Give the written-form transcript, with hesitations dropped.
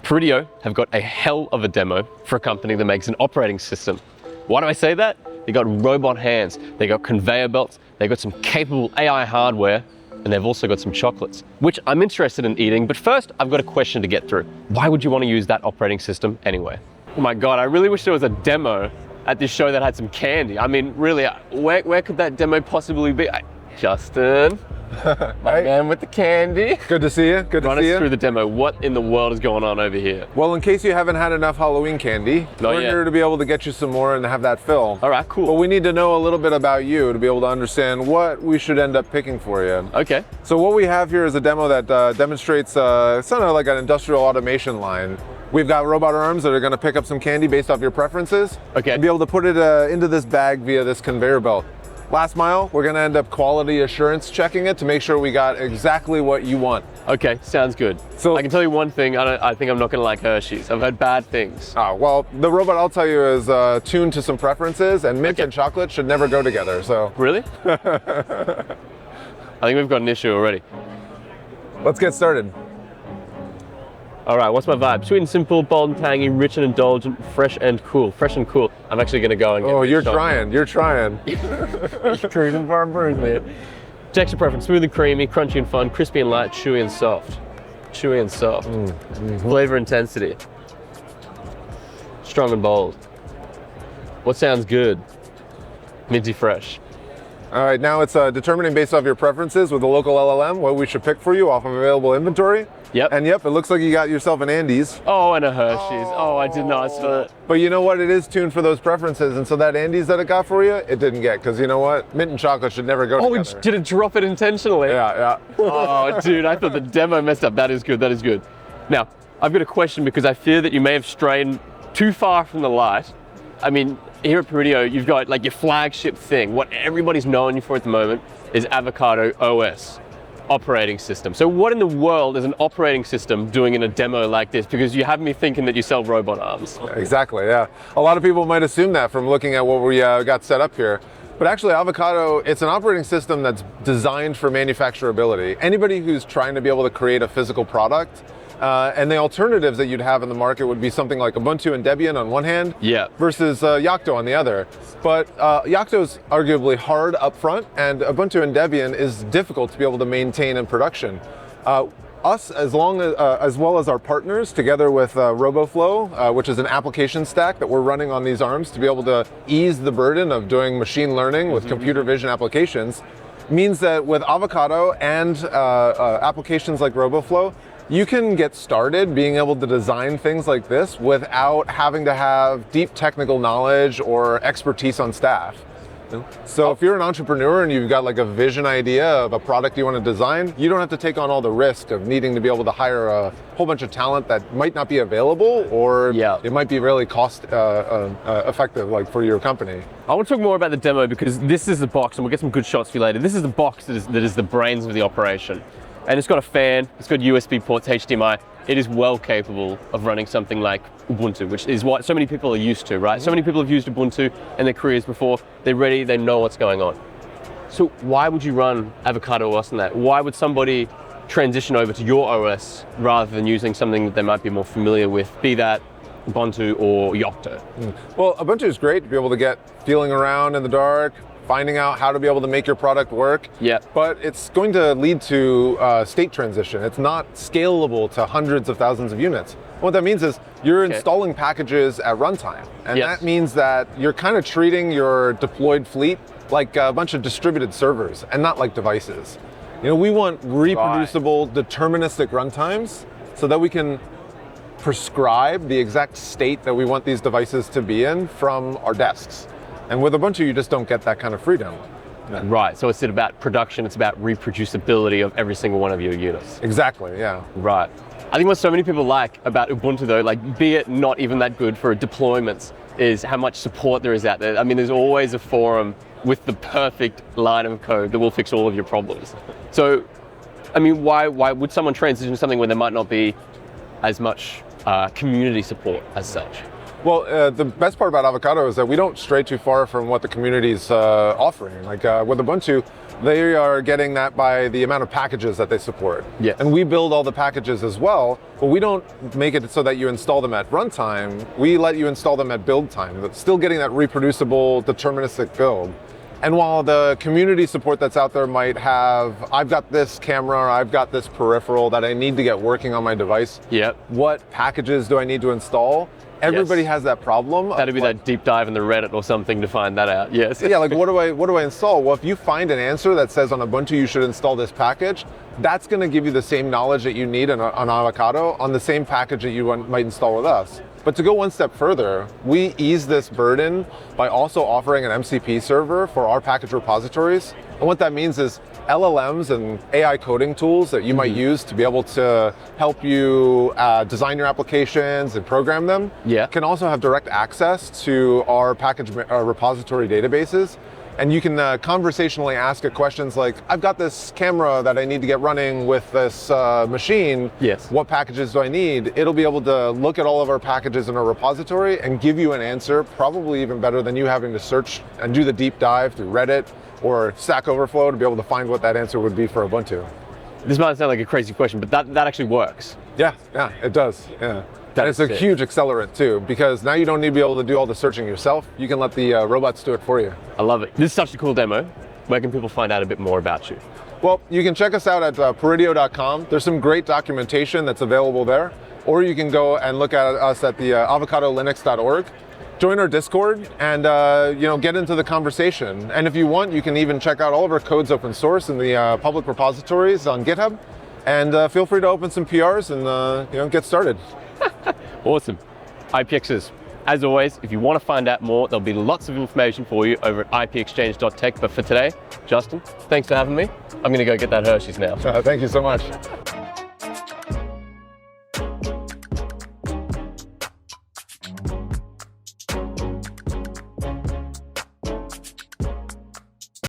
Peridio have got a hell of a demo for a company that makes an operating system. Why do I say that? They got robot hands, they got conveyor belts, they got some capable AI hardware, and they've also got some chocolates, which I'm interested in eating. But first, I've got a question to get through. Why would you want to use that operating system anyway? Oh my God, I really wish there was a demo at this show that had some candy. I mean, really, where could that demo possibly be? Justin, my man with the candy. Good to see you, good to see you. Run us through the demo. What in the world is going on over here? Well, in case you haven't had enough Halloween candy, we're here to be able to get you some more and have that fill. All right, cool. But we need to know a little bit about you to be able to understand what we should end up picking for you. Okay. So what we have here is a demo that demonstrates sort of like an industrial automation line. We've got robot arms that are going to pick up some candy based off your preferences. Okay. And be able to put it into this bag via this conveyor belt. Last mile, we're going to end up quality assurance checking it to make sure we got exactly what you want. Okay, sounds good. So I can tell you one thing, I think I'm not going to like Hershey's. I've heard bad things. Oh, well, the robot, I'll tell you, is tuned to some preferences, and mint and chocolate should never go together, so. Really? I think we've got an issue already. Let's get started. All right, what's my vibe? Sweet and simple, bold and tangy, rich and indulgent, fresh and cool. Fresh and cool. I'm actually gonna go and get you're trying. You're trying. Cruising for a bird, man. Texture preference, smooth and creamy, crunchy and fun, crispy and light, chewy and soft. Chewy and soft. Flavor intensity. Strong and bold. What sounds good? Minty fresh. All right, now it's determining based off your preferences with the local LLM what we should pick for you off of available inventory. Yep. And yep, it looks like you got yourself an Andes. Oh, and a Hershey's. Oh, I did not spell it. But you know what? It is tuned for those preferences, and so that Andes that it got for you, it didn't get, because you know what? Mint and chocolate should never go together. Oh, did it drop it intentionally? Yeah. Oh, dude, I thought the demo messed up. That is good, that is good. Now, I've got a question because I fear that you may have strayed too far from the light. I mean, here at Peridio, you've got like your flagship thing. What everybody's knowing you for at the moment is Avocado OS operating system. So what in the world is an operating system doing in a demo like this? Because you have me thinking that you sell robot arms. Exactly, yeah. A lot of people might assume that from looking at what we got set up here. But actually, Avocado, it's an operating system that's designed for manufacturability. Anybody who's trying to be able to create a physical product, and the alternatives that you'd have in the market would be something like Ubuntu and Debian on one hand, versus Yocto on the other. But Yocto's arguably hard up front, and Ubuntu and Debian is difficult to be able to maintain in production. Us, as well as our partners, together with Roboflow, which is an application stack that we're running on these arms to be able to ease the burden of doing machine learning with computer vision applications, means that with Avocado and applications like Roboflow, you can get started being able to design things like this without having to have deep technical knowledge or expertise on staff. So if you're an entrepreneur and you've got like a vision idea of a product you want to design, you don't have to take on all the risk of needing to be able to hire a whole bunch of talent that might not be available, or it might be really cost effective like for your company. I want to talk more about the demo because this is the box, and we'll get some good shots for you later. This is the box that is the brains of the operation. And it's got a fan, it's got USB ports, HDMI. It is well capable of running something like Ubuntu, which is what so many people are used to, right? So many people have used Ubuntu in their careers before. They're ready, they know what's going on. So why would you run Avocado OS on that? Why would somebody transition over to your OS rather than using something that they might be more familiar with, be that Ubuntu or Yocto? Well, Ubuntu is great to be able to get feeling around in the dark, finding out how to be able to make your product work. But it's going to lead to state transition. It's not scalable to hundreds of thousands of units. What that means is you're installing packages at runtime. And that means that you're kind of treating your deployed fleet like a bunch of distributed servers and not like devices. You know, we want reproducible, deterministic runtimes so that we can prescribe the exact state that we want these devices to be in from our desks. And with Ubuntu, you just don't get that kind of freedom. Right, so it's about production, it's about reproducibility of every single one of your units. Exactly, yeah. Right. I think what so many people like about Ubuntu though, like be it not even that good for deployments, is how much support there is out there. I mean, there's always a forum with the perfect line of code that will fix all of your problems. So, I mean, why would someone transition to something where there might not be as much community support as such? Well, the best part about Avocado is that we don't stray too far from what the community's offering. Like with Ubuntu, they are getting that by the amount of packages that they support. Yes. And we build all the packages as well, but we don't make it so that you install them at runtime. We let you install them at build time, but still getting that reproducible, deterministic build. And while the community support that's out there might have, I've got this camera, or I've got this peripheral that I need to get working on my device. Yep. What packages do I need to install? Everybody has that problem. That'd be that deep dive in the Reddit or something to find that out. Yes. Yeah, like what do I install? Well, if you find an answer that says on Ubuntu you should install this package, that's going to give you the same knowledge that you need on Avocado on the same package that you might install with us. But to go one step further, we ease this burden by also offering an MCP server for our package repositories. And what that means is LLMs and AI coding tools that you might use to be able to help you design your applications and program them can also have direct access to our package repository databases. And you can conversationally ask it questions like, I've got this camera that I need to get running with this machine. Yes. What packages do I need? It'll be able to look at all of our packages in our repository and give you an answer, probably even better than you having to search and do the deep dive through Reddit or Stack Overflow to be able to find what that answer would be for Ubuntu. This might sound like a crazy question, but that actually works. Yeah, it does. Yeah. And it's a huge accelerant too, because now you don't need to be able to do all the searching yourself. You can let the robots do it for you. I love it. This is such a cool demo. Where can people find out a bit more about you? Well, you can check us out at peridio.com. There's some great documentation that's available there. Or you can go and look at us at the avocadolinux.org. Join our Discord and get into the conversation. And if you want, you can even check out all of our codes open source in the public repositories on GitHub. And feel free to open some PRs and get started. Awesome. ipXers. As always, if you want to find out more, there'll be lots of information for you over at ipXchange.tech. But for today, Justin, thanks for having me. I'm going to go get that Hershey's now. Thank you so much.